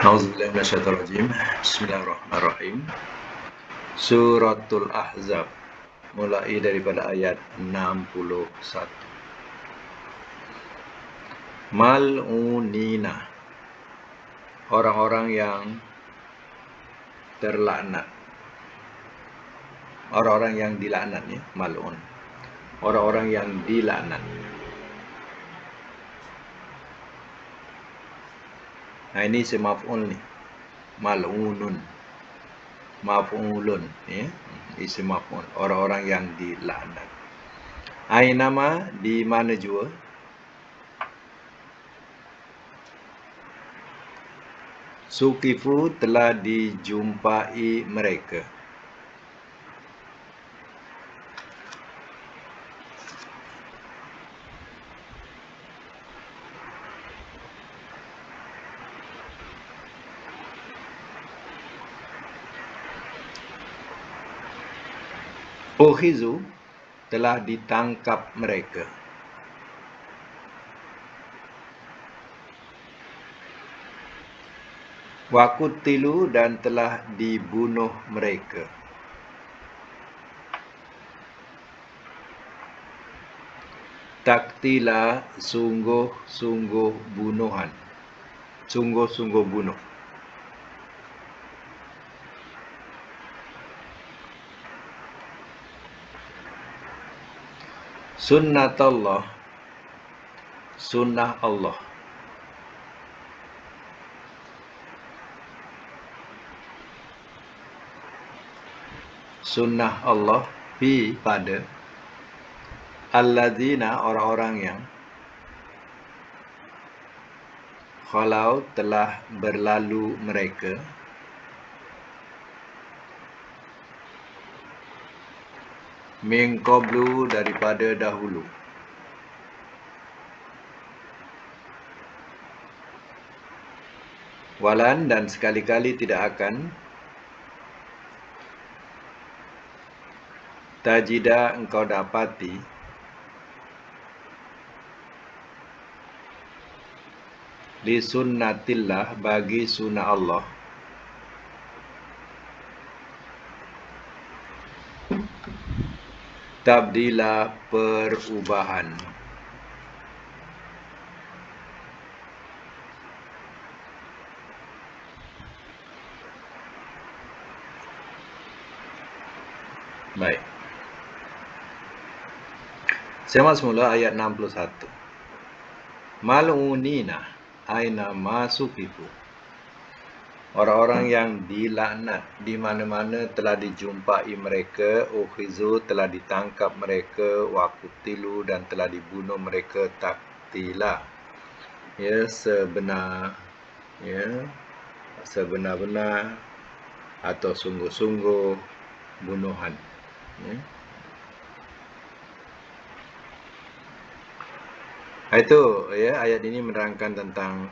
Auzubillahi minasyaitonirrajim. Bismillahirrahmanirrahim. Suratul Ahzab mulai daripada ayat 61. Mal'unina, orang-orang yang terlaknat. Orang-orang yang dilaknat ya, mal'un. Orang-orang yang dilaknat. Nah, ini si maf'ul nih. Mal'unun. Maf'ulun ya. Isim maf'ul. Orang-orang yang dilaknat. Ainama, di mana jua. Sukifu, telah dijumpai mereka. Ukhizu, telah ditangkap mereka. Waqutilu, dan telah dibunuh mereka. Taktila, sungguh-sungguh bunuhan. Sungguh-sungguh bunuh. Sunnatullah, sunnah Allah. Sunnah Allah fi, pada alladzina, orang-orang yang khalau, telah berlalu mereka, min qablu, daripada dahulu. Walan, dan sekali-kali tidak akan tajida, engkau dapati li sunnatillah, bagi sunnah Allah, tabdila, perubahan. Baik. Saya semula ayat 61. Mal'unina, aina masukifu, orang-orang yang dilaknat, di mana-mana telah dijumpai mereka. Ukhizu, telah ditangkap mereka. Waqutilu, dan telah dibunuh mereka. Taktila, ya, sebenar-benar atau sungguh-sungguh bunuhan ya. Itu ya, ayat ini menerangkan tentang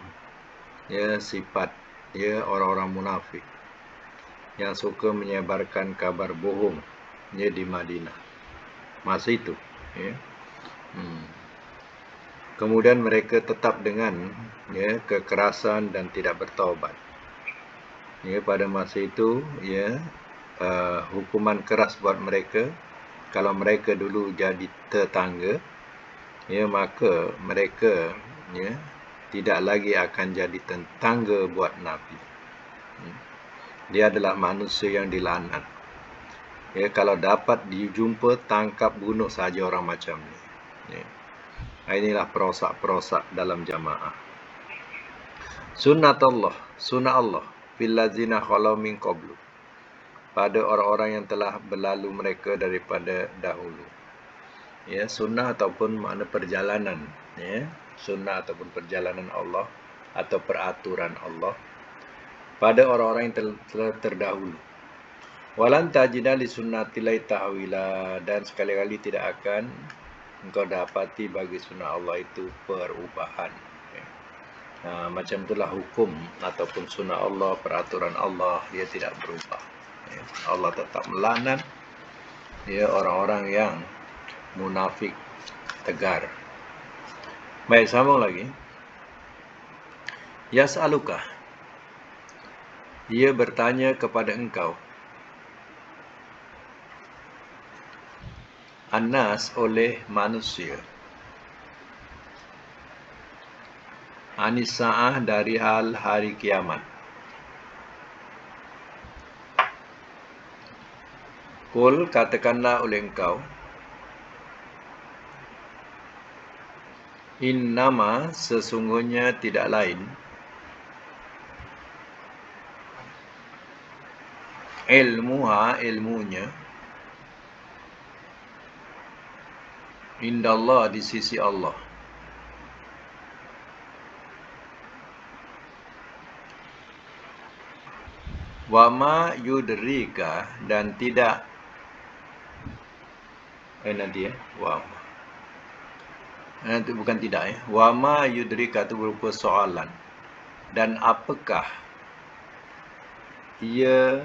ya sifat ya orang-orang munafik yang suka menyebarkan kabar bohong ya di Madinah masa itu ya. Kemudian mereka tetap dengan ya kekerasan dan tidak bertaubat. Ya, pada masa itu ya hukuman keras buat mereka. Kalau mereka dulu jadi tetangga, ya, maka mereka ya tidak lagi akan jadi tetangga buat Nabi. Dia adalah manusia yang dilaknat. Ya, kalau dapat dijumpa, tangkap, bunuh saja orang macam ni. Ya. Inilah perosak-perosak dalam jamaah. Sunnatullah, sunnah Allah, fil ladzina khalau min qablu, pada orang-orang yang telah berlalu mereka daripada dahulu. Ya, sunnah ataupun makna perjalanan, ya, sunnah ataupun perjalanan Allah atau peraturan Allah pada orang-orang yang telah terdahulu. Walan tajida li sunnatillahi tahwila, dan sekali-kali tidak akan engkau dapati bagi sunnah Allah itu perubahan. Ya. Macam itulah hukum ataupun sunnah Allah, peraturan Allah, dia tidak berubah. Ya. Allah tetap melaknat ya orang-orang yang munafik tegar. Baik, sambung lagi. Yas'aluka, Ia bertanya kepada engkau. An-nas oleh manusia. Anis sa'ah dari hal hari kiamat. Qul katakanlah oleh engkau. Innama sesungguhnya tidak lain. Ilmuha ilmunya. Indallah di sisi Allah. Wama yudrika dan tidak nanti wama. Itu bukan tidak Wama yudrika itu berupa soalan. Dan apakah ia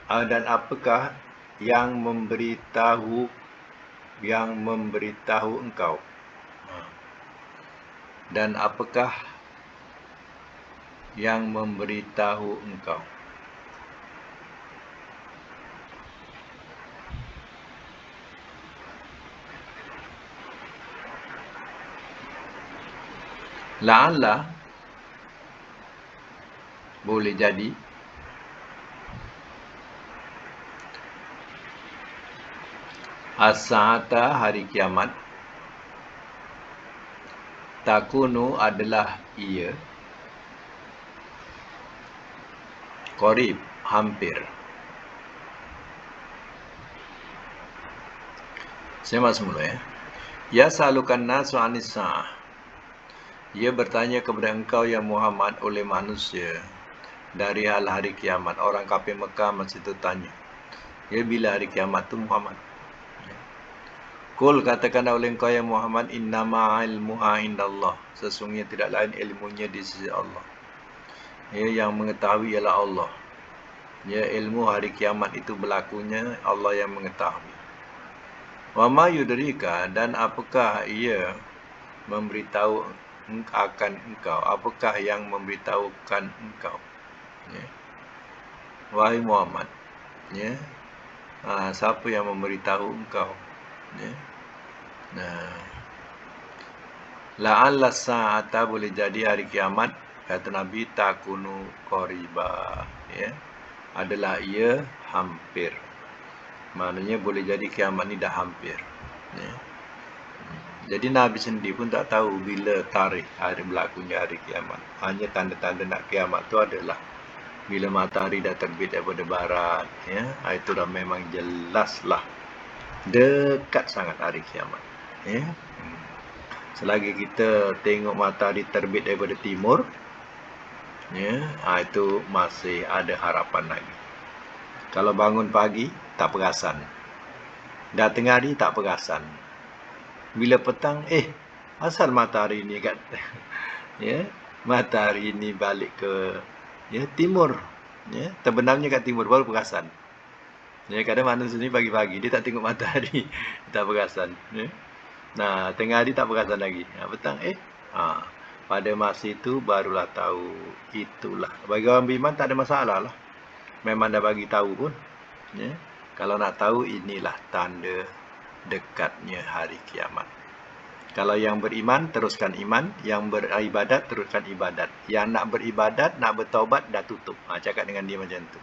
dan apakah yang memberitahu engkau? Dan apakah yang memberitahu engkau? La'alla boleh jadi as-sa'ata hari kiamat takunu adalah ia qarib hampir. Saya masuk mula ya salukan nasu anis sa'ah. Ia bertanya kepada engkau ya Muhammad oleh manusia dari hal hari kiamat. Orang kafir Mekah masih itu tanya. Ya bila hari kiamat tu Muhammad? Qul katakanlah oleh engkau ya Muhammad innama ilmuha indallah. Sesungguhnya tidak lain ilmunya di sisi Allah. Ya yang mengetahui ialah Allah. Ya ilmu hari kiamat itu berlakunya Allah yang mengetahui. Wa ma yudrika dan apakah ia memberitahu akan engkau? Apakah yang memberitahukan engkau? Ya. Wahai Muhammad, ya. Siapa yang memberitahu engkau? Ya. Nah, la'alla sa'ata boleh jadi hari kiamat kata Nabi takunu qariba, ya. Adalah ia hampir. Maknanya boleh jadi kiamat ni dah hampir. Ya. Jadi Nabi sendiri pun tak tahu bila tarikh hari berlakunya hari kiamat. Hanya tanda-tanda nak kiamat tu adalah bila matahari dah terbit daripada barat, ya. Itu dah memang jelaslah dekat sangat hari kiamat, ya. Selagi kita tengok matahari terbit daripada timur, ya, itu masih ada harapan lagi. Kalau bangun pagi tak perasan. Dah tengah hari tak perasan. Bila petang, asal matahari ni kat ya, matahari ni balik ke timur, ya, terbenamnya kat timur baru perasan. Ya, kadang manusia ni pagi-pagi dia tak tengok matahari, tak perasan, ya. Nah, tengah hari tak perasan lagi. Petang pada masa itu barulah tahu. Itulah bagi orang beriman tak ada masalah lah. Memang dah bagi tahu pun, ya. Kalau nak tahu inilah tanda dekatnya hari kiamat. Kalau yang beriman teruskan iman, yang beribadat teruskan ibadat. Yang nak beribadat, nak bertaubat dah tutup. Cakap dengan dia macam tu.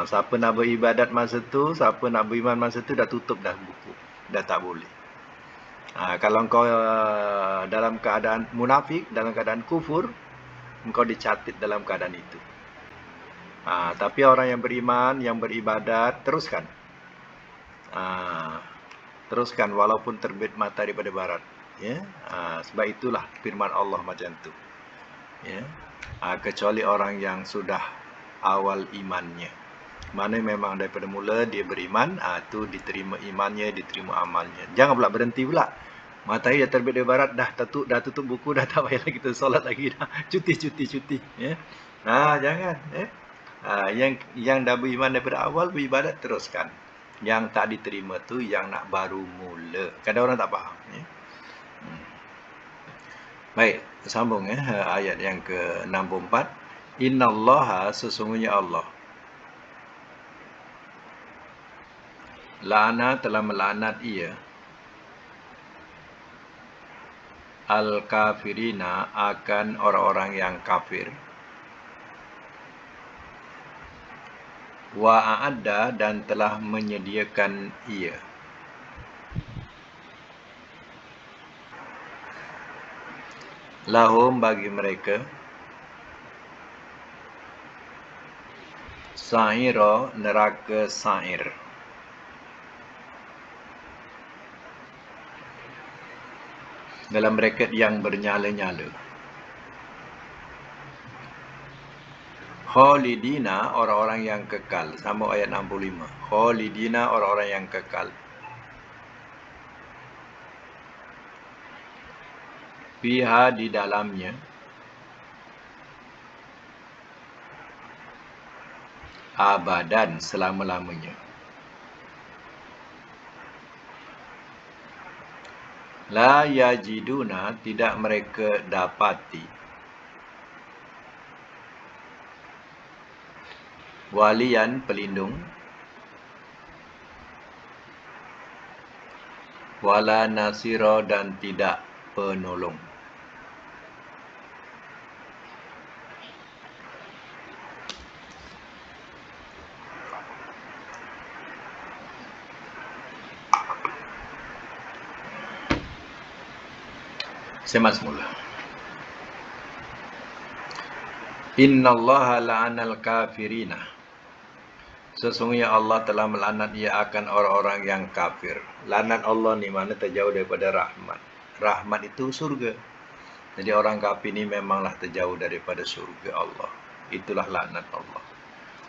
Siapa nak beribadat masa tu, siapa nak beriman masa tu dah tutup dah buku. Dah tak boleh. Kalau engkau dalam keadaan munafik, dalam keadaan kufur, engkau dicatat dalam keadaan itu. Tapi orang yang beriman, yang beribadat, teruskan. Teruskan walaupun terbit matahari pada barat, ya. Sebab itulah firman Allah macam tu, ya. Kecuali orang yang sudah awal imannya, mana memang daripada mula dia beriman, tu diterima imannya, diterima amalnya. Jangan pula berhenti pula. Matahari dah terbit dari barat, dah tutup buku, dah tak payah kita solat lagi dah. Cuti, ya. Jangan, ya. Yang dah beriman daripada awal, beribadat teruskan. Yang tak diterima tu yang nak baru mula. Kadang orang tak faham, ya. Baik, sambung ayat yang ke-64. Innallaha, sesungguhnya Allah, la'ana, telah melaknat ia, al-kafirina, akan orang-orang yang kafir, wa a'adda, dan telah menyediakan ia, lahum, bagi mereka, sa'ira, neraka sa'ir. Dalam bracket yang bernyala-nyala. Khalidina, orang-orang yang kekal. Sama ayat 65. Khalidina, orang-orang yang kekal. Fiha, di dalamnya. Abadan, selama-lamanya. La yajiduna, tidak mereka dapati. Walian, pelindung. Wala nasiro, dan tidak penolong. Sema semula. Innallaha la'anal kafirina. Sesungguhnya Allah telah melaknat ia akan orang-orang yang kafir. Laknat Allah ni mana terjauh daripada rahmat. Rahmat itu surga. Jadi orang kafir ni memanglah terjauh daripada surga Allah. Itulah laknat Allah.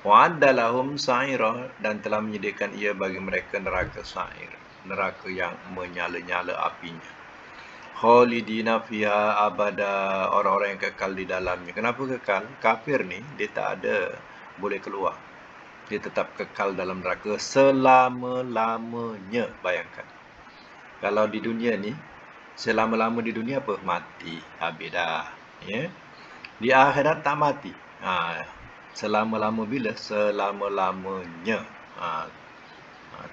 Wa'adda lahum sa'ira, dan telah menyediakan ia bagi mereka neraka sa'ir. Neraka yang menyala-nyala apinya. Khalidina fiha abada, orang-orang yang kekal di dalamnya. Kenapa kekal? Kafir ni dia tak ada boleh keluar. Dia tetap kekal dalam neraka selama-lamanya. Bayangkan. Kalau di dunia ni, selama-lama di dunia apa? Mati. Habis dah. Ya? Di akhirat tak mati. Selama-lama bila? Selama-lamanya.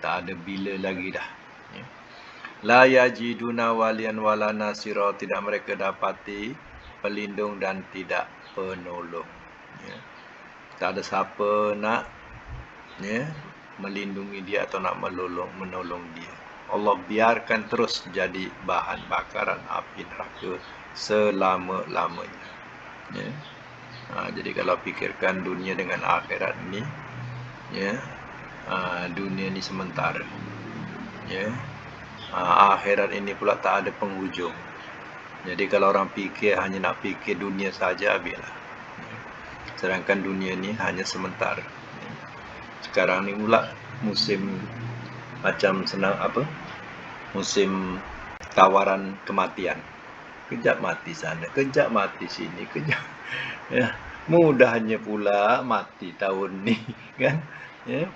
Tak ada bila lagi dah. Ya? La yajiduna walian wala nasira, tidak mereka dapati pelindung dan tidak penolong. Ya. Tak ada siapa nak melindungi dia atau nak menolong dia. Allah biarkan terus jadi bahan bakaran api neraka selama-lamanya. Ya. Jadi kalau fikirkan dunia dengan akhirat ni, dunia ni sementara. Ya. Akhirat ini pula tak ada penghujung. Jadi kalau orang fikir hanya nak fikir dunia saja, habislah. Sedangkan dunia ni hanya sementara. Sekarang ni pula musim macam senang musim tawaran kematian. Kejap mati sana, kejap mati sini, kejap. Ya, mudahnya pula mati tahun ni, kan? Ya.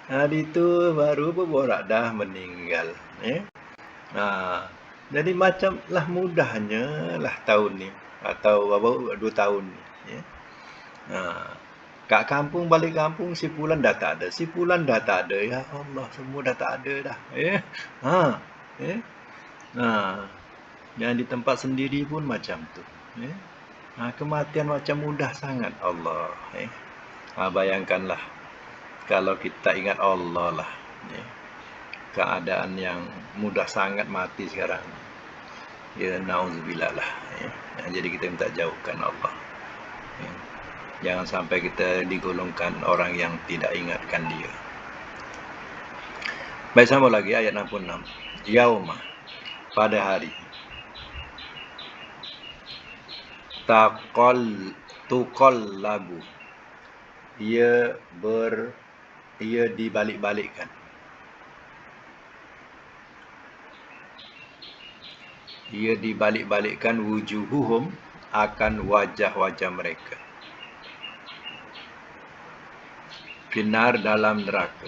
Hari tu baru berborak dah meninggal. Ya. Jadi macam lah mudahnya lah tahun ni atau 2 tahun ni. Ya. Kat kampung, balik kampung, si Fulan dah tak ada. Si Fulan dah tak ada. Ya Allah, semua dah tak ada dah. Yang di tempat sendiri pun macam tu. Kematian macam mudah sangat Allah. Bayangkanlah kalau kita ingat Allah lah. Keadaan yang mudah sangat mati sekarang. Ya, na'udzubillah lah. Jadi kita minta jauhkan Allah. Jangan sampai kita digolongkan orang yang tidak ingatkan dia. Baik, sambung lagi ayat 66. Yauma, pada hari. Tuqallabu, ia dibalik-balikkan. Ia dibalik-balikkan wujuhuhum, akan wajah-wajah mereka. Finar, dalam neraka.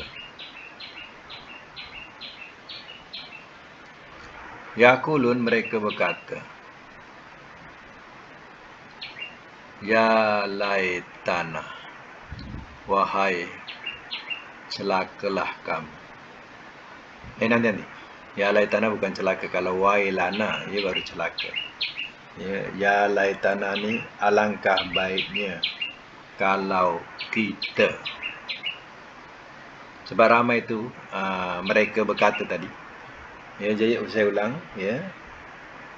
Yaqulun, mereka berkata. Ya laitana, wahai celakalah kami. Nanti. Ya laitana bukan celaka. Kalau wailana, ia baru celaka. Ya laitana ni alangkah baiknya kalau kita. Sebab ramai itu mereka berkata tadi. Ya, jadi saya ulang. Ya,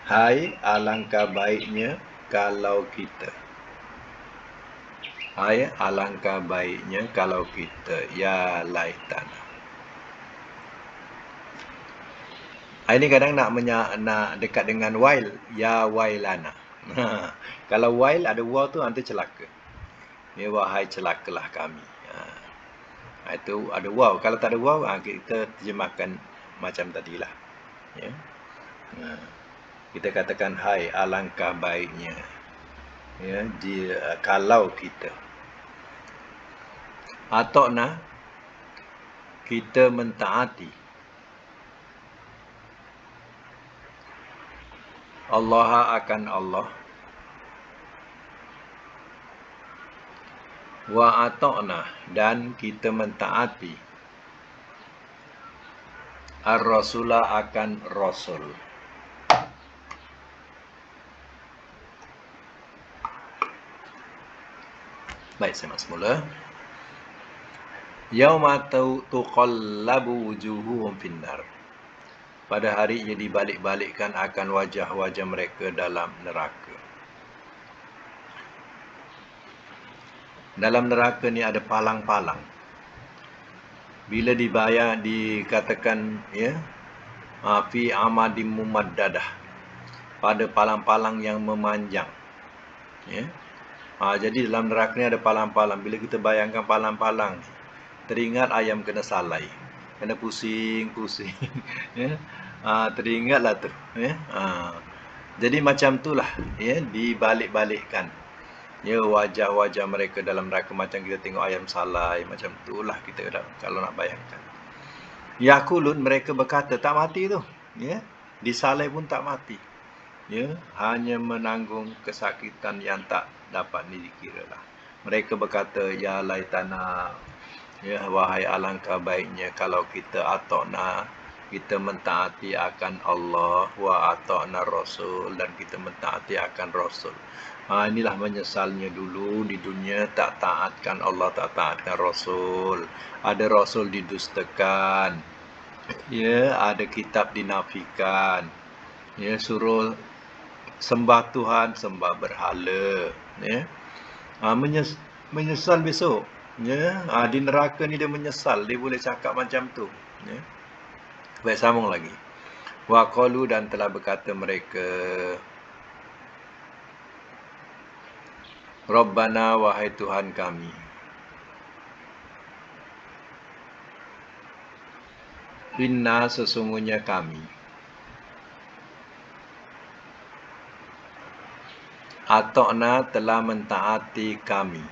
hai alangkah baiknya kalau kita. Hai alangkah baiknya kalau kita. Ya laitana. Ini kadang nak dekat dengan wail. Ya wailana. Kalau wail ada waw tu nanti celaka. Ya, wahai celakalah kami. Itu ada waw. Kalau tak ada waw, kita terjemahkan macam tadilah. Ya. Kita katakan hai alangkah baiknya. Ya, kalau kita. Atau kita mentaati Allah akan Allah. Wa ata'na, dan kita mentaati ar-rasula akan rasul. Baik, saya masuk mula. Yauma tuqallabu wujuhuhum finnar. Pada hari ia dibalik-balikkan akan wajah-wajah mereka dalam neraka. Dalam neraka ni ada palang-palang. Bila dibayar dikatakan ya, fi amadim mumaddadah, pada palang-palang yang memanjang. Ya. Jadi dalam neraka ni ada palang-palang. Bila kita bayangkan palang-palang, teringat ayam kena salai, kena pusing-pusing. Ya. Teringatlah tu. Ya. Jadi macam itulah ya, dibalik-balikkan. Ya, wajah-wajah mereka dalam neraka macam kita tengok ayam salai, macam itulah kita kalau nak bayangkan. Yaqulun, mereka berkata, tak mati tu. Ya, disalai pun tak mati. Ya, hanya menanggung kesakitan yang tak dapat dikiralah. Mereka berkata, ya laitana, ya wahai alangkah baiknya kalau kita ata'na, kita mentaati akan Allah, wa ata'na rasul, dan kita mentaati akan rasul. Inilah menyesalnya dulu di dunia, tak taatkan Allah, tak taatkan rasul. Ada rasul didustakan. Ya, ada kitab dinafikan. Ya, suruh sembah Tuhan, sembah berhala. Ya. Menyesal besok. Ya, di neraka ni dia menyesal, dia boleh cakap macam tu. Ya. Baik, sambung lagi. Wa qalu, dan telah berkata mereka, Rabbana, wahai Tuhan kami, inna, sesungguhnya kami, ata'na, telah mentaati kami,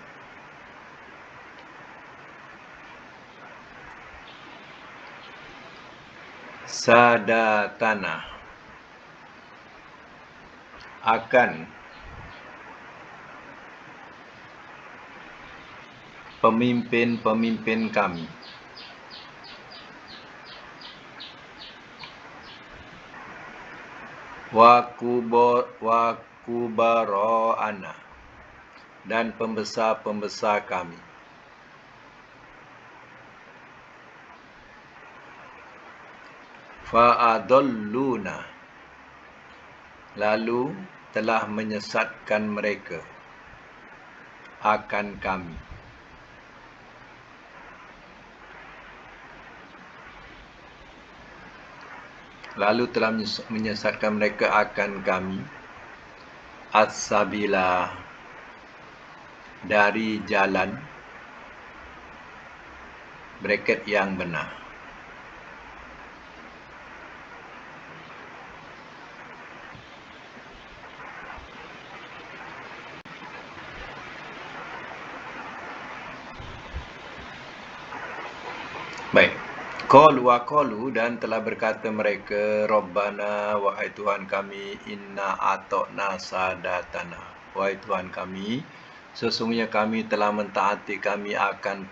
sadatana, akan pemimpin-pemimpin kami, wa kubara'ana, dan pembesar-pembesar kami. Fa'adalluna, lalu telah menyesatkan mereka akan kami. Lalu telah menyesatkan mereka akan kami as-sabila, dari jalan bracket yang benar. Baik. Qalu, dan telah berkata mereka, Rabbana, wahai Tuhan kami, inna ata'na sadatana, wahai Tuhan kami, Sesungguhnya kami telah mentaati kami akan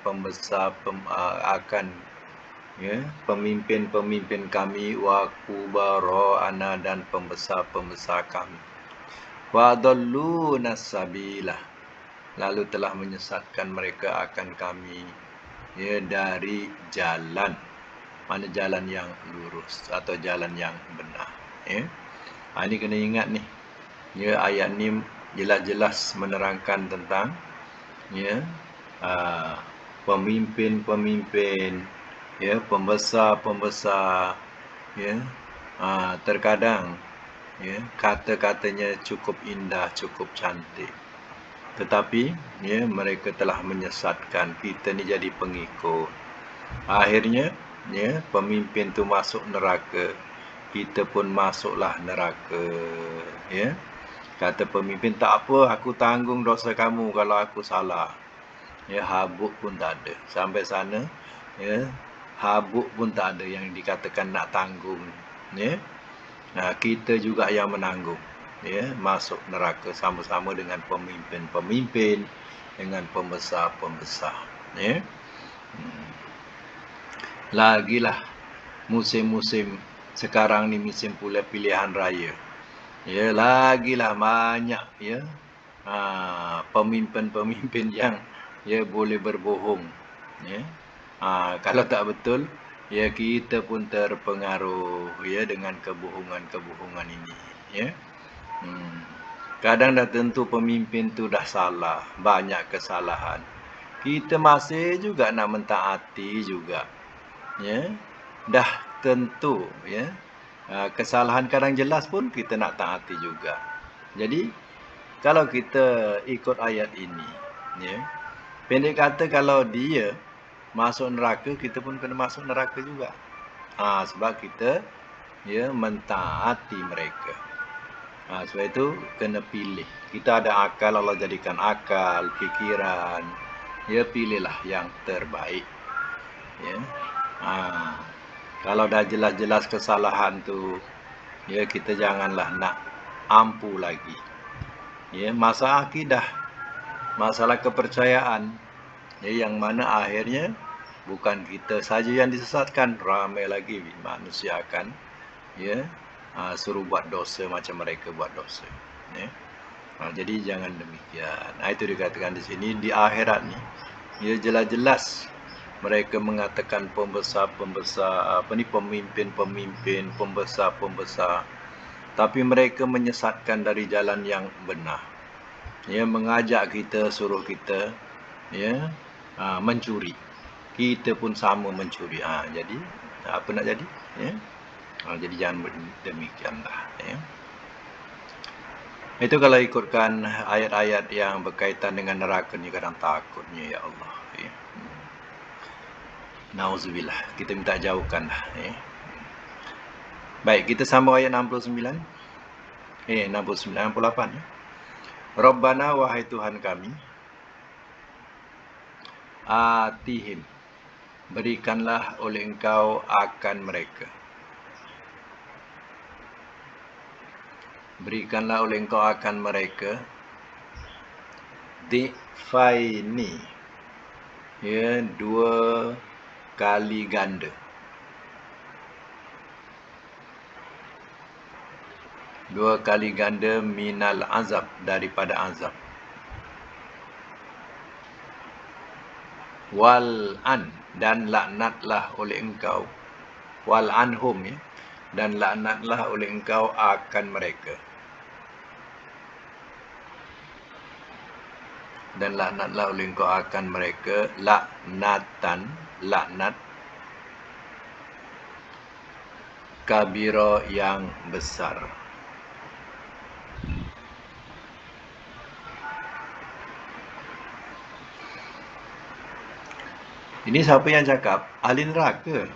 pemimpin-pemimpin kami wa kubara'ana dan pembesar-pembesar kami. Wa adalluna sabila, lalu telah menyesatkan mereka akan kami dari jalan, mana jalan yang lurus atau jalan yang benar. Ini kena ingat ni. Ayat ni jelas-jelas menerangkan tentang pemimpin-pemimpin, pembesar-pembesar, terkadang kata-katanya cukup indah, cukup cantik, tetapi mereka telah menyesatkan kita ni jadi pengikut. Akhirnya pemimpin tu masuk neraka, kita pun masuklah neraka. Kata pemimpin, tak apa, aku tanggung dosa kamu kalau aku salah. Habuk pun tak ada. Sampai sana habuk pun tak ada yang dikatakan nak tanggung. Kita juga yang menanggung. Masuk neraka sama-sama dengan pemimpin-pemimpin, dengan pembesar-pembesar. Lagilah musim-musim sekarang ni, musim pula pilihan raya. Lagilah banyak pemimpin-pemimpin yang boleh berbohong. Kalau tak betul, kita pun terpengaruh dengan kebohongan-kebohongan ini. Kadang dah tentu pemimpin tu dah salah, banyak kesalahan. Kita masih juga nak mentaati juga. Dah tentu kesalahan kadang jelas pun kita nak taati juga. Jadi kalau kita ikut ayat ini, pendek kata, kalau dia masuk neraka, kita pun kena masuk neraka juga. Sebab kita mentaati mereka. Sebab itu kena pilih. Kita ada akal, Allah jadikan akal, fikiran. Pilihlah yang terbaik. Kalau dah jelas-jelas kesalahan tu, kita janganlah nak ampu lagi. Masalah akidah, masalah kepercayaan, yang mana akhirnya bukan kita saja yang disesatkan, ramai lagi manusia akan suruh buat dosa macam mereka buat dosa. Jadi jangan demikian. Itu dikatakan di sini, di akhirat ni jelas-jelas mereka mengatakan pembesar-pembesar, pemimpin-pemimpin, pembesar-pembesar, tapi mereka menyesatkan dari jalan yang benar. Mengajak kita, suruh kita mencuri. Kita pun sama mencuri. Jadi apa nak jadi? Jadi jangan demikianlah. Itu kalau ikutkan ayat-ayat yang berkaitan dengan neraka ni, kadang takutnya, ya Allah. Nauzubillah, kita minta jauhkanlah. Baik, kita sambung ayat 69. 68. Rabbana, wahai Tuhan kami, atihim, berikanlah oleh Engkau akan mereka. Berikanlah oleh Engkau akan mereka difaini, 2 kali ganda. 2 kali ganda minal azab, daripada azab. Wal an, dan laknatlah oleh Engkau. Wal anhum, dan laknatlah oleh Engkau akan mereka. Dan laknatlah oleh Engkau akan mereka, laknatan, laknat kabira, yang besar. Ini siapa yang cakap? Ahli neraka.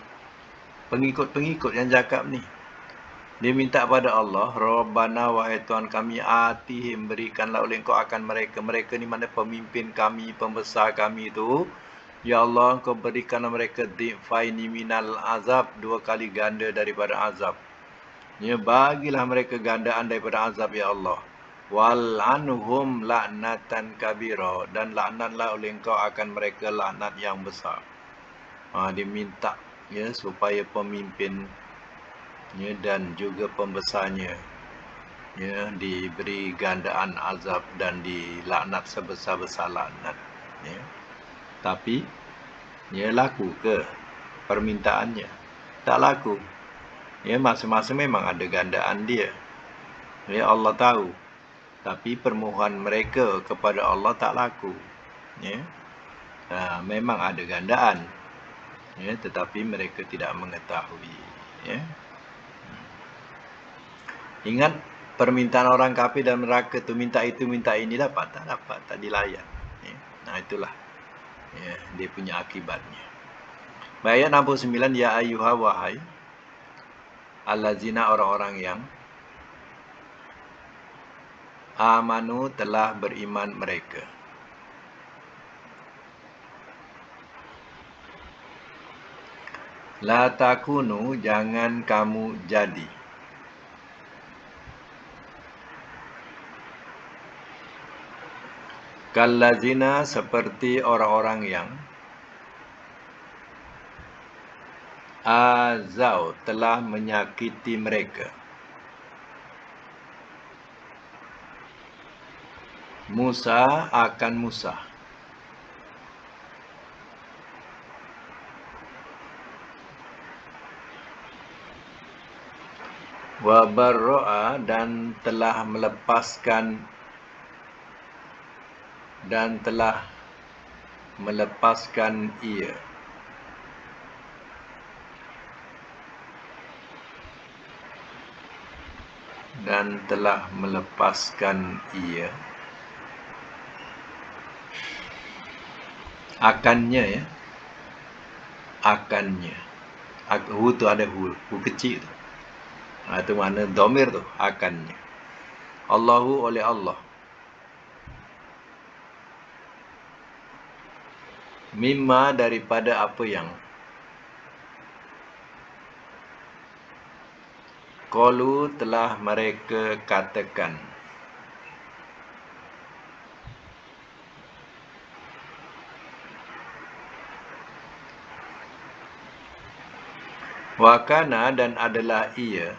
Pengikut-pengikut yang cakap ni. Dia minta pada Allah, Rabbana, wahai Tuhan kami, atihim, berikanlah oleh Engkau akan mereka. Mereka ni mana pemimpin kami, pembesar kami tu. Ya Allah, Engkau berikanlah mereka difaini minal azab, 2 kali ganda daripada azab. Bagilah mereka gandaan daripada azab, ya Allah. wal'anhum la'natan kabira, dan laknatlah oleh engkau akan mereka laknat yang besar. Dia minta ya supaya pemimpin ya dan juga pembesarnya ya diberi gandaan azab dan dilaknat sebesar-besar laknat ya. Tapi ya laku ke permintaannya? Tak laku. Ya, masa-masa memang ada gandaan dia. Ya, Allah tahu. Tapi permohonan mereka kepada Allah tak laku. Ya. Memang ada gandaan. Ya, tetapi mereka tidak mengetahui. Ya. Ingat permintaan orang kafir dan neraka tu, minta itu minta ini, dapat, tak dilayan. Ya. Nah, itulah ya, dia punya akibatnya. Ayat 69, ya ayyuha wahai allazina, orang-orang yang amanu, telah beriman mereka. La takunu, jangan kamu jadi. Kallazina, seperti orang-orang yang azau, telah menyakiti mereka. Musa akan Musa. Wa barro'a, dan telah melepaskan ia. Dan telah melepaskan ia. Akannya ya. Akannya. Hu tu ada hu kecil tu. Itu makna dhamir tu, akannya. Allahu, oleh Allah. Mimma, daripada apa yang qalu, telah mereka katakan. Wa kana, dan adalah ia,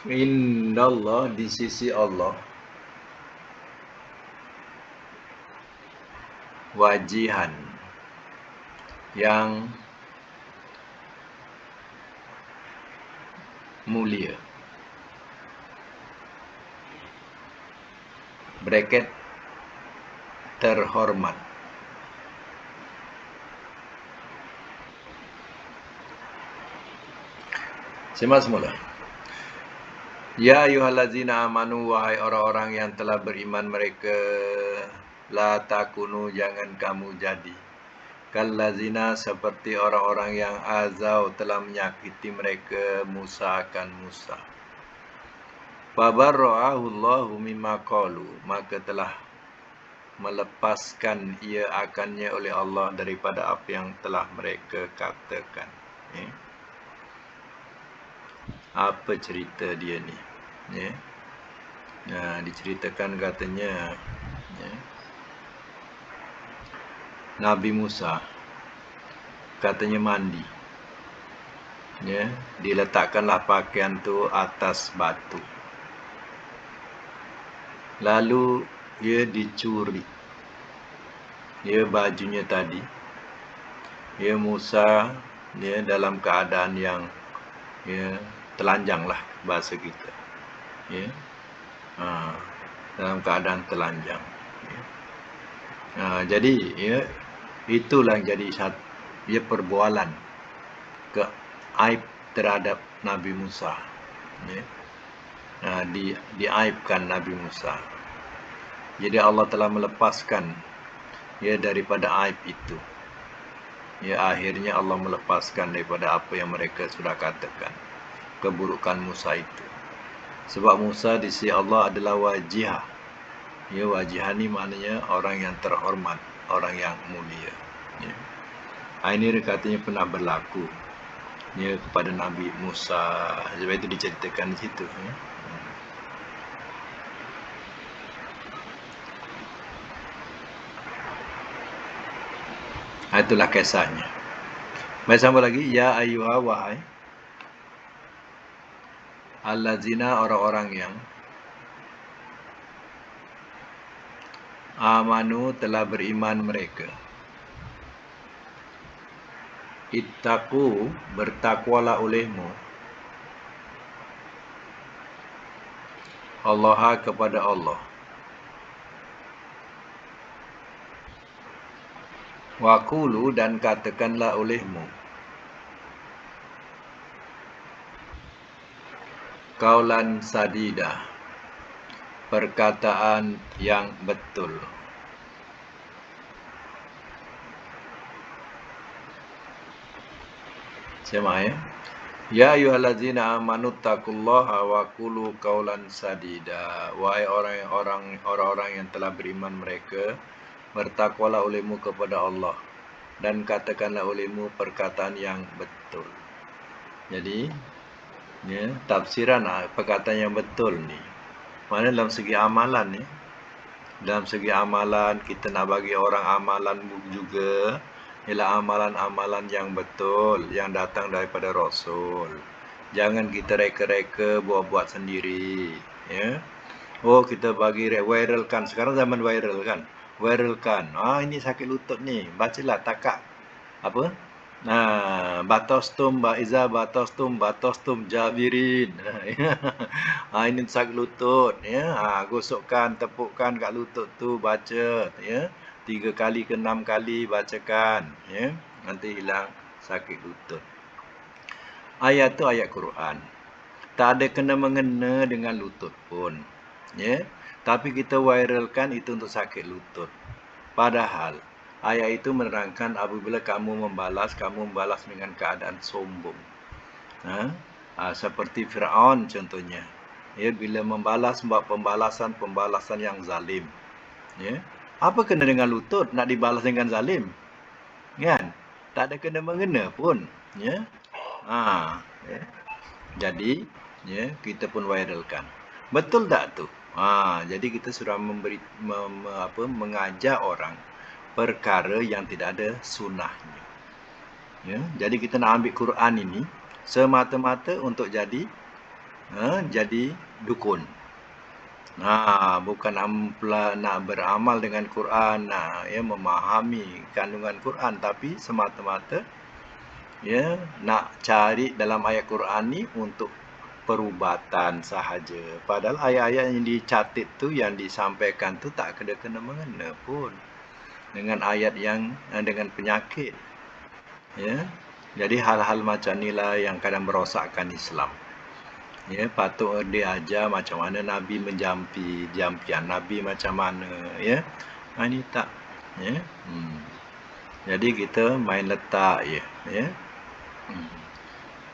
indallah, di sisi Allah, wajihan, yang mulia. Bracket, terhormat. Simak semula. Ya ayyuhallazina amanu, wahai orang-orang yang telah beriman mereka, la takunu, jangan kamu jadi, kallazina, seperti orang-orang yang azau, telah menyakiti mereka, Musa akan Musa. Fabarra'ahu Allahu mimma qalu, maka telah melepaskan ia akannya oleh Allah daripada apa yang telah mereka katakan. Apa cerita dia ni? Diceritakan katanya Nabi Musa katanya mandi. Diletakkanlah pakaian tu atas batu. Lalu ia dicuri. Bajunya tadi. Musa dalam keadaan yang telanjang lah bahasa kita. Dalam keadaan telanjang. Jadi itulah yang jadi perbualan ke aib terhadap Nabi Musa. Diaibkan Nabi Musa. Jadi Allah telah melepaskan daripada aib itu. Akhirnya Allah melepaskan daripada apa yang mereka sudah katakan, keburukan Musa itu. Sebab Musa di sisi Allah adalah wajihah. Wajihah ni maknanya orang yang terhormat, orang yang mulia. Ini katanya pernah berlaku ya, kepada Nabi Musa. Sebab itu diceritakan di situ ya. Itulah kisahnya. Baik, sambung lagi. Ya ayyuha wahai allazina, orang-orang yang amanu, telah beriman mereka. Ittaqu, bertakwalah olehmu, Allah, kepada Allah. Waqulu, dan katakanlah olehmu, qaulan sadida, perkataan yang betul. Sama ya. Ya ayyuhallazina amanu taqullaha wa qulu qaulan sadida. Wahai orang-orang yang telah beriman mereka, bertakwalah olehmu kepada Allah dan katakanlah olehmu perkataan yang betul. Jadi, ya, tafsiran perkataan yang betul ni. Mana dalam segi amalan ni. Dalam segi amalan, kita nak bagi orang amalan juga ialah amalan-amalan yang betul, yang datang daripada Rasul. Jangan kita reka-reka buat-buat sendiri. Ya. Oh, kita bagi viralkan. Sekarang zaman viral kan. Viralkan. Ini sakit lutut ni. Bacalah takak. Apa? Batostum jabirin. Ini sakit lutut ya. Gosokkan, tepukkan kat lutut tu, baca ya. 3 kali ke 6 kali bacakan ya. Nanti hilang sakit lutut. Ayat tu ayat Quran. Tak ada kena-mengena dengan lutut pun ya. Tapi kita viralkan itu untuk sakit lutut. Padahal ayat itu menerangkan apabila kamu membalas dengan keadaan sombong. Seperti Fir'aun contohnya. Ya, bila membalas, buat pembalasan yang zalim. Ya. Apa kena dengan lutut nak dibalas dengan zalim? Kan? Tak ada kena-mengena pun. Ya. Ya. Jadi, ya, kita pun viralkan. Betul tak tu? Jadi kita sudah mengajak orang perkara yang tidak ada sunnahnya. Ya, jadi kita nak ambil Quran ini semata-mata untuk jadi dukun. Bukan nak beramal dengan Quran, memahami kandungan Quran, tapi semata-mata ya nak cari dalam ayat Quran ni untuk perubatan sahaja. Padahal ayat-ayat yang dicatat tu, yang disampaikan tu tak kena mengena pun dengan ayat yang dengan penyakit. Ya. Jadi hal-hal macam inilah yang kadang merosakkan Islam. Ya, patut diajar macam mana Nabi jampian Nabi macam mana ya. Ini tak ya. Jadi kita main letak ya.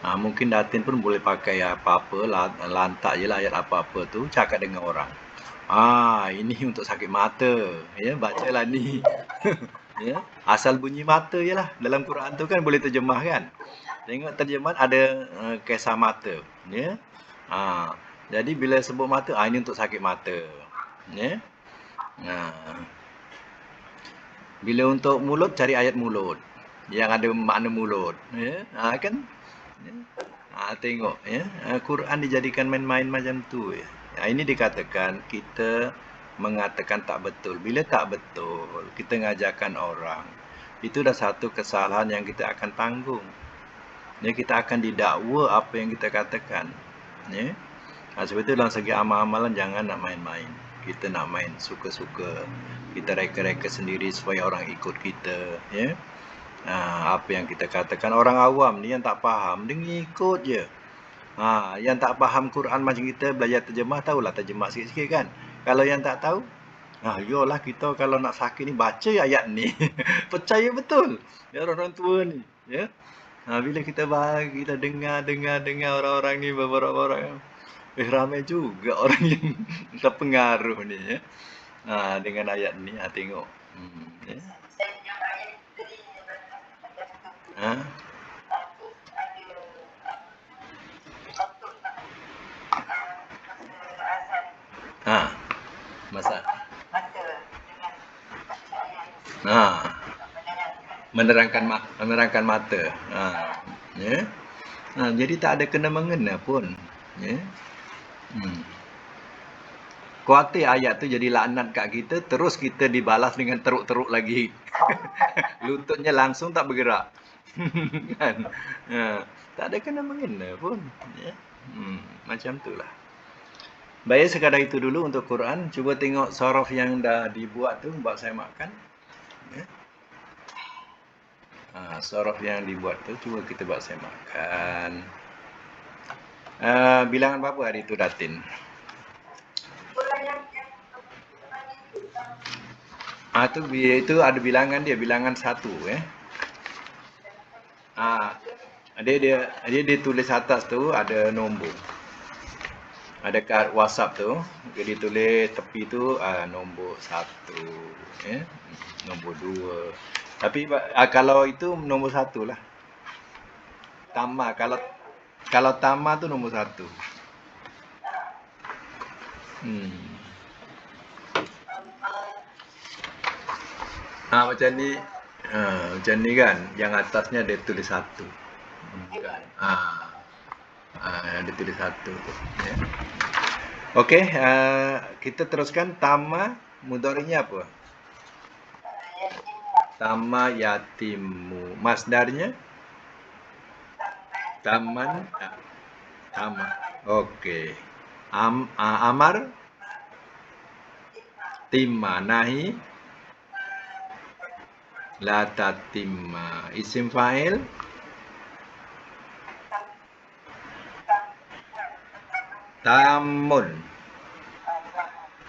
Mungkin Datin pun boleh pakai apa-apa, lantak je lah ayat apa-apa tu, cakap dengan orang. Ini untuk sakit mata. Ya, bacalah ni. Ya, asal bunyi mata je lah. Dalam Quran tu kan boleh terjemah kan. Tengok terjemahan ada kisah mata. Ya. Jadi bila sebut mata, ini untuk sakit mata. Ya. Bila untuk mulut, cari ayat mulut yang ada makna mulut. Ya. Kan? Ya. Tengok ya. Quran dijadikan main-main macam tu ya. Ini dikatakan kita mengatakan tak betul. Bila tak betul, kita ngajarkan orang, itu dah satu kesalahan yang kita akan tanggung. Ya, kita akan didakwa apa yang kita katakan. Ya. Sebab itu dalam segi amal-amalan jangan nak main-main. Kita nak main suka-suka. Kita reka-reka sendiri supaya orang ikut kita. Ya. Apa yang kita katakan, orang awam ni yang tak faham, dia ngikut je. Yang tak faham Quran macam kita belajar terjemah, tahulah terjemah sikit-sikit kan. Kalau yang tak tahu, yolah kita kalau nak sakit ni baca ayat ni. Percaya betul. Ya, orang tua ni. Ya. Bila kita dengar orang-orang ni, beberapa orang, ramai juga orang yang terpengaruh ni ya. Dengan ayat ni, tengok. Ya. Masa. Nah, menerangkan mata. Ya. Jadi tak ada kena mengena pun. Ya. Kuatir ayat tu jadi laknat kat kita, terus kita dibalas dengan teruk-teruk lagi. Lututnya langsung tak bergerak. Kan? Tak ada kena mengena pun. Ya. Macam tu lah. Baik, sekadar itu dulu untuk Quran. Cuba tengok sorof yang dah dibuat tu, buat saya makan. Ya. Sorof yang dibuat tu, cuba kita buat saya makan. Bilangan berapa hari tu, Datin? Itu ada bilangan dia, bilangan 1. Dia tulis atas tu ada nombor. Ada kat WhatsApp tu, dia tulis tepi tu nombor 1, nombor 2. Tapi kalau itu nombor 1 lah. Tama, kalau Tama tu nombor 1. Macam ni kan, yang atasnya dia tulis 1. Kan? Dia tulis 1 tu. Ya. Okey, kita teruskan. Tama mudhari'nya apa? Tama yatimu. Masdarnya? Taman. Tama. Okey. Amar? Timma. Nahi? La tatimma. Isim fa'il? Tamun.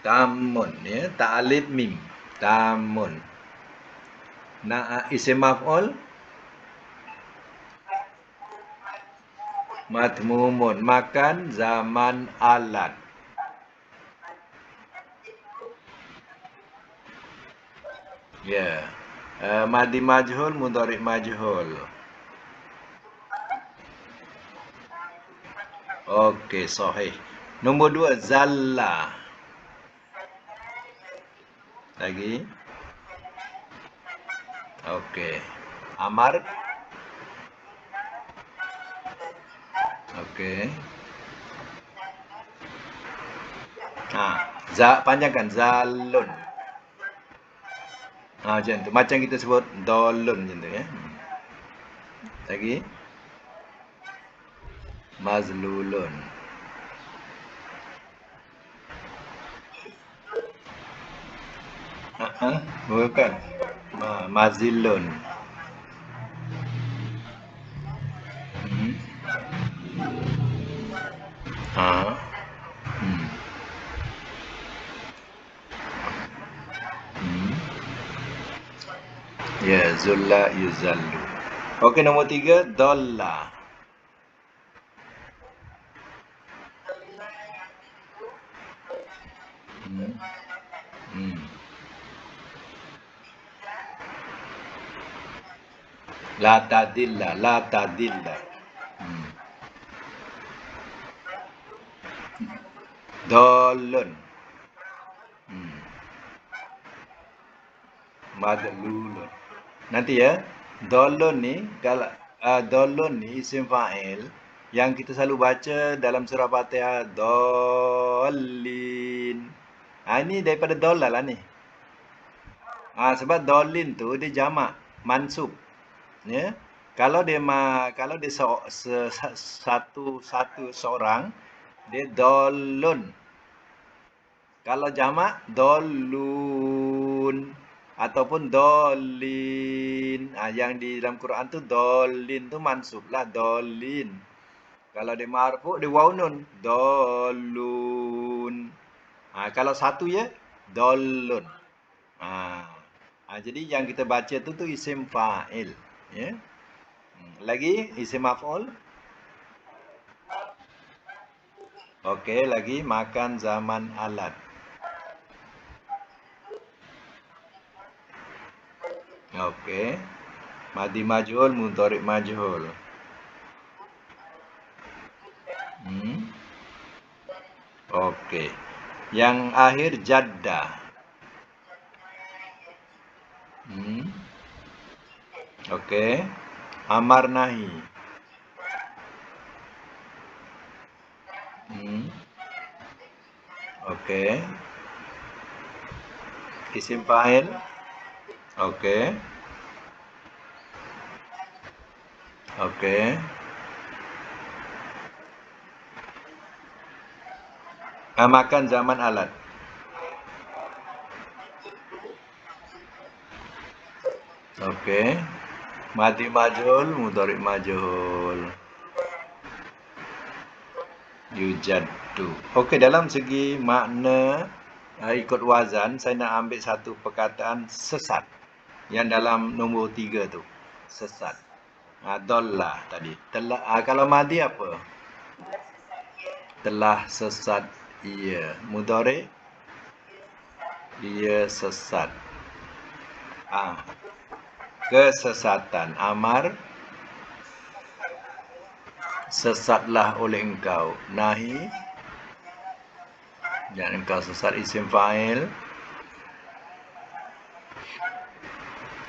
Tamun, ya, ta'alif mim. Tamun. Isim maf'ul? Madmumun. Makan zaman alat. Ya. Madi majhul, mudhari' majhul. Okey, sahih. Nombor 2, zalla. Lagi? Okey. Amar? Okey. Panjangkan zalun. Macam tu. Macam kita sebut dolun macam tu, ya. Lagi? Mazlulun. Bukan. Mazilun. Ya, zulla yuzallu. Okey, nombor 3, dolla. La tadilla, la tadilla. Dolun. Madlulun. Nanti ya, dolun ni kalau dolun ni isim fa'il yang kita selalu baca dalam surah Fatihah, dolin. Ini daripada dolal lah ni. Sebab dolin tu dia jamak, mansub. Ya. Kalau dia satu seorang, dia dolun. Kalau jamak, dolun ataupun dolin. Yang di dalam Quran tu dolin tu mansub lah, dolin. Kalau dia marfu' dia waw nun, dolun. Kalau satu ya, dolun. Jadi yang kita baca tu isim fa'il, ya. Lagi isim maf'ul. Okey, lagi makan zaman alat. Okey. Madi majhul, mudhari' majhul. Okey. Yang akhir jadda. Okey. Amar nahi. Okey. Isim fa'il. Okey. Okey. Makan zaman alat. Okey. Madi majhul, mudhari majhul. Yujaddu. Okey, dalam segi makna ikut wazan, saya nak ambil satu perkataan sesat. Yang dalam nombor 3 tu. Sesat. Dollah tadi. Telah, kalau madi apa? Telah sesat ia. Mudhari? Ia sesat. Kesesatan. Amar? Sesatlah oleh engkau. Nahi? Jangan engkau sesat. Isim fa'il?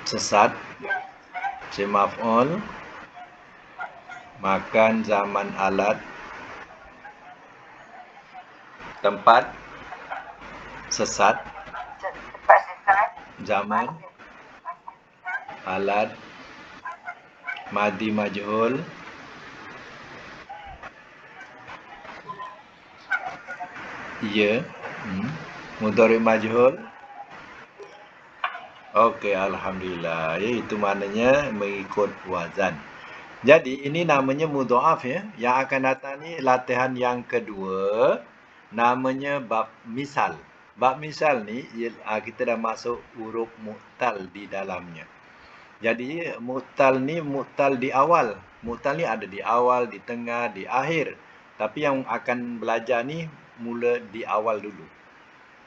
Sesat. Isim maf'ul? Makan zaman alat. Tempat? Sesat. Zaman? Alat? Madi majhul? Ya. Mudhari majhul? Okey, alhamdulillah. Itu maknanya mengikut wazan. Jadi ini namanya mudha'af ya. Yang akan datang ni latihan yang kedua, namanya bab misal. Bab misal ni kita dah masuk huruf mu'tal di dalamnya. Jadi mu'tal ni mu'tal di awal. Mu'tal ni ada di awal, di tengah, di akhir. Tapi yang akan belajar ni mula di awal dulu.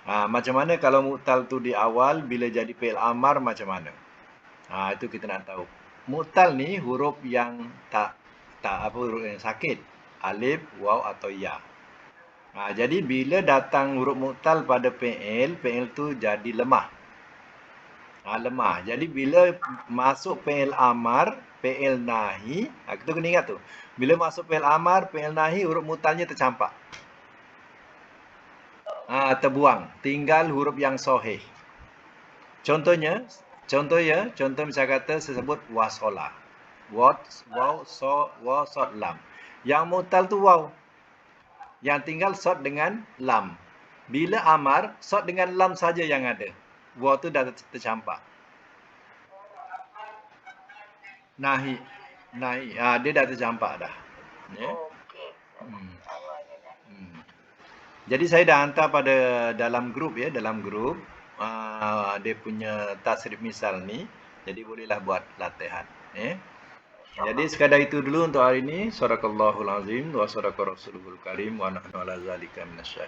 Macam mana kalau mu'tal tu di awal, bila jadi fi'il amar macam mana? Itu kita nak tahu. Mu'tal ni huruf yang huruf yang sakit. Alif, waw atau ya. Jadi bila datang huruf mu'tal pada fi'il tu jadi lemah. Lemah. Jadi bila masuk fi'il amar, fi'il nahi, kita kena ingat tu. Bila masuk fi'il amar, fi'il nahi, huruf mu'talnya tercampak. Terbuang. Tinggal huruf yang sahih. Contoh misal kata saya sebut wasola. Waw, sod, lam. Yang mu'tal tu waw. Yang tinggal sod dengan lam. Bila amar, sod dengan lam saja yang ada. Waw tu dah tercampak. Nahi. Dia dah tercampak dah. Ya. Jadi saya dah hantar pada dalam grup ya, dia punya tasrif misal ni. Jadi bolehlah buat latihan, ya. Jadi sekadar itu dulu untuk hari ini. Sadaqallahul azim wa sadaqa rasulul karim wa nahnu ala zalika minasyahidin.